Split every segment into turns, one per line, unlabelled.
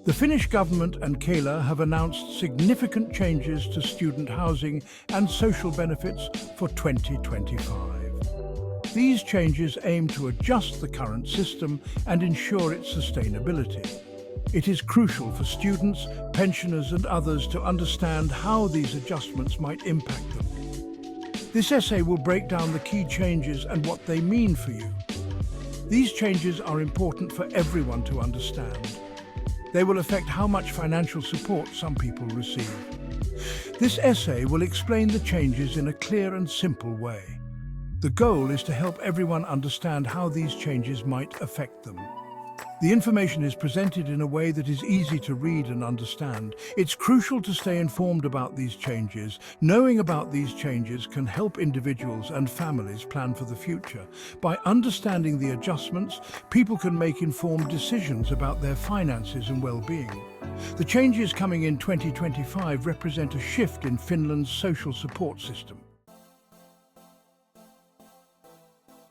The Finnish government and Kela have announced significant changes to student housing and social benefits for 2025. These changes aim to adjust the current system and ensure its sustainability. It is crucial for students, pensioners and others to understand how these adjustments might impact them. This essay will break down the key changes and what they mean for you. These changes are important for everyone to understand. They will affect how much financial support some people receive. This essay will explain the changes in a clear and simple way. The goal is to help everyone understand how these changes might affect them. The information is presented in a way that is easy to read and understand. It's crucial to stay informed about these changes. Knowing about these changes can help individuals and families plan for the future. By understanding the adjustments, people can make informed decisions about their finances and well-being. The changes coming in 2025 represent a shift in Finland's social support system.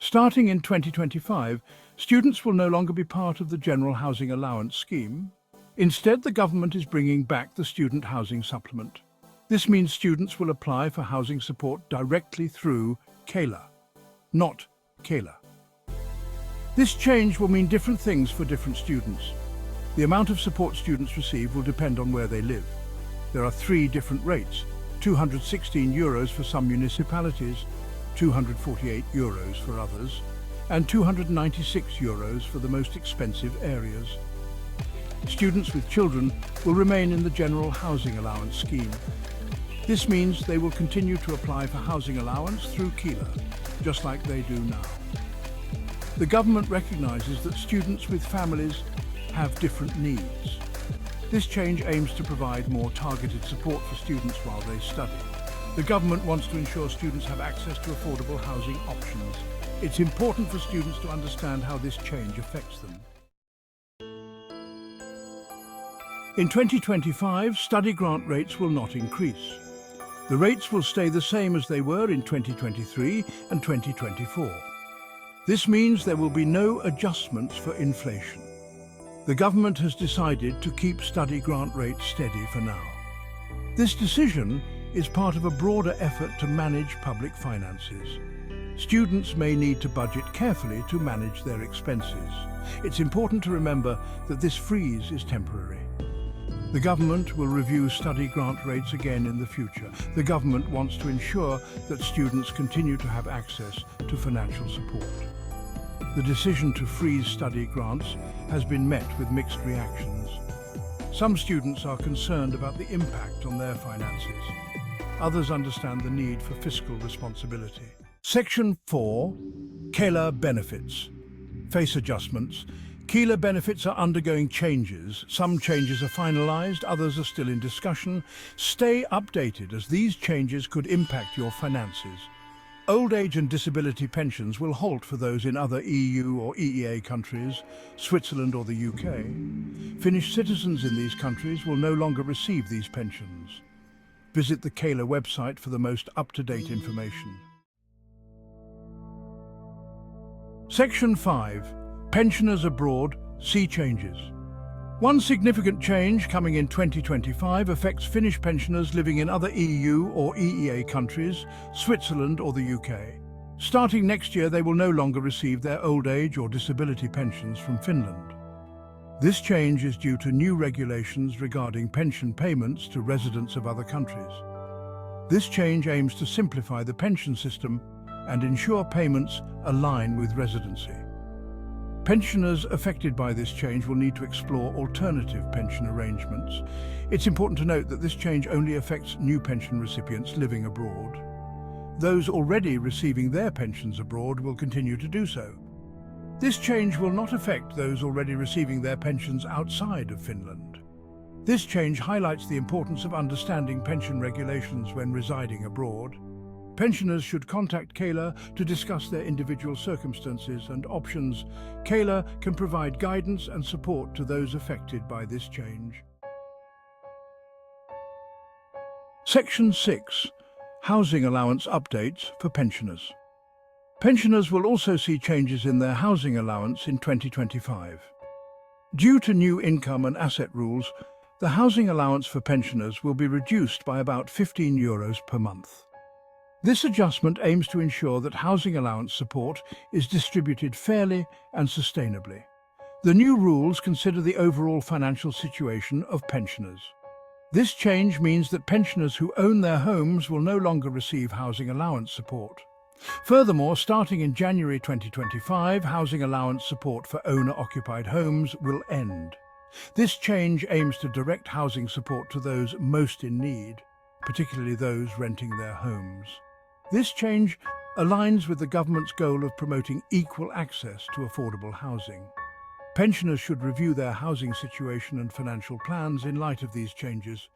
Starting in 2025, students will no longer be part of the General Housing Allowance scheme. Instead, the government is bringing back the Student Housing Supplement. This means students will apply for housing support directly through Kela, not Kela. This change will mean different things for different students. The amount of support students receive will depend on where they live. There are 3 different rates: €216 for some municipalities, €248 for others, and €296 for the most expensive areas. Students with children will remain in the General Housing Allowance scheme. This means they will continue to apply for housing allowance through Kela, just like they do now. The government recognizes that students with families have different needs. This change aims to provide more targeted support for students while they study. The government wants to ensure students have access to affordable housing options. It's important for students to understand how this change affects them. In 2025, study grant rates will not increase. The rates will stay the same as they were in 2023 and 2024. This means there will be no adjustments for inflation. The government has decided to keep study grant rates steady for now. This decision is part of a broader effort to manage public finances. Students may need to budget carefully to manage their expenses. It's important to remember that this freeze is temporary. The government will review study grant rates again in the future. The government wants to ensure that students continue to have access to financial support. The decision to freeze study grants has been met with mixed reactions. Some students are concerned about the impact on their finances. Others understand the need for fiscal responsibility. Section 4, Kela benefits. Face adjustments. Kela benefits are undergoing changes. Some changes are finalized, others are still in discussion. Stay updated as these changes could impact your finances. Old age and disability pensions will halt for those in other EU or EEA countries, Switzerland or the UK. Finnish citizens in these countries will no longer receive these pensions. Visit the Kela website for the most up-to-date information. Section 5. Pensioners abroad, see changes. One significant change coming in 2025 affects Finnish pensioners living in other EU or EEA countries, Switzerland or the UK. Starting next year, they will no longer receive their old age or disability pensions from Finland. This change is due to new regulations regarding pension payments to residents of other countries. This change aims to simplify the pension system and ensure payments align with residency. Pensioners affected by this change will need to explore alternative pension arrangements. It's important to note that this change only affects new pension recipients living abroad. Those already receiving their pensions abroad will continue to do so. This change will not affect those already receiving their pensions outside of Finland. This change highlights the importance of understanding pension regulations when residing abroad. Pensioners should contact Kela to discuss their individual circumstances and options. Kela can provide guidance and support to those affected by this change. Section 6. Housing allowance updates for pensioners. Pensioners will also see changes in their housing allowance in 2025. Due to new income and asset rules, the housing allowance for pensioners will be reduced by about €15 per month. This adjustment aims to ensure that housing allowance support is distributed fairly and sustainably. The new rules consider the overall financial situation of pensioners. This change means that pensioners who own their homes will no longer receive housing allowance support. Furthermore, starting in January 2025, housing allowance support for owner-occupied homes will end. This change aims to direct housing support to those most in need, particularly those renting their homes. This change aligns with the government's goal of promoting equal access to affordable housing. Pensioners should review their housing situation and financial plans in light of these changes.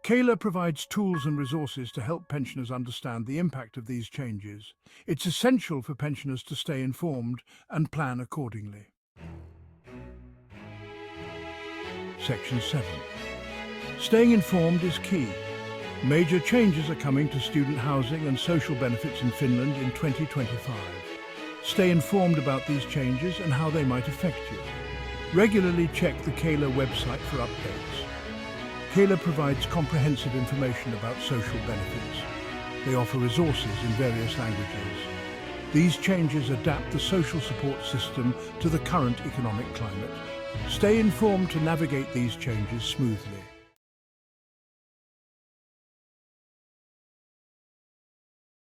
Kela provides tools and resources to help pensioners understand the impact of these changes. It's essential for pensioners to stay informed and plan accordingly. Section 7. Staying informed is key. Major changes are coming to student housing and social benefits in Finland in 2025. Stay informed about these changes and how they might affect you. Regularly check the Kela website for updates. Kela provides comprehensive information about social benefits. They offer resources in various languages. These changes adapt the social support system to the current economic climate. Stay informed to navigate these changes smoothly.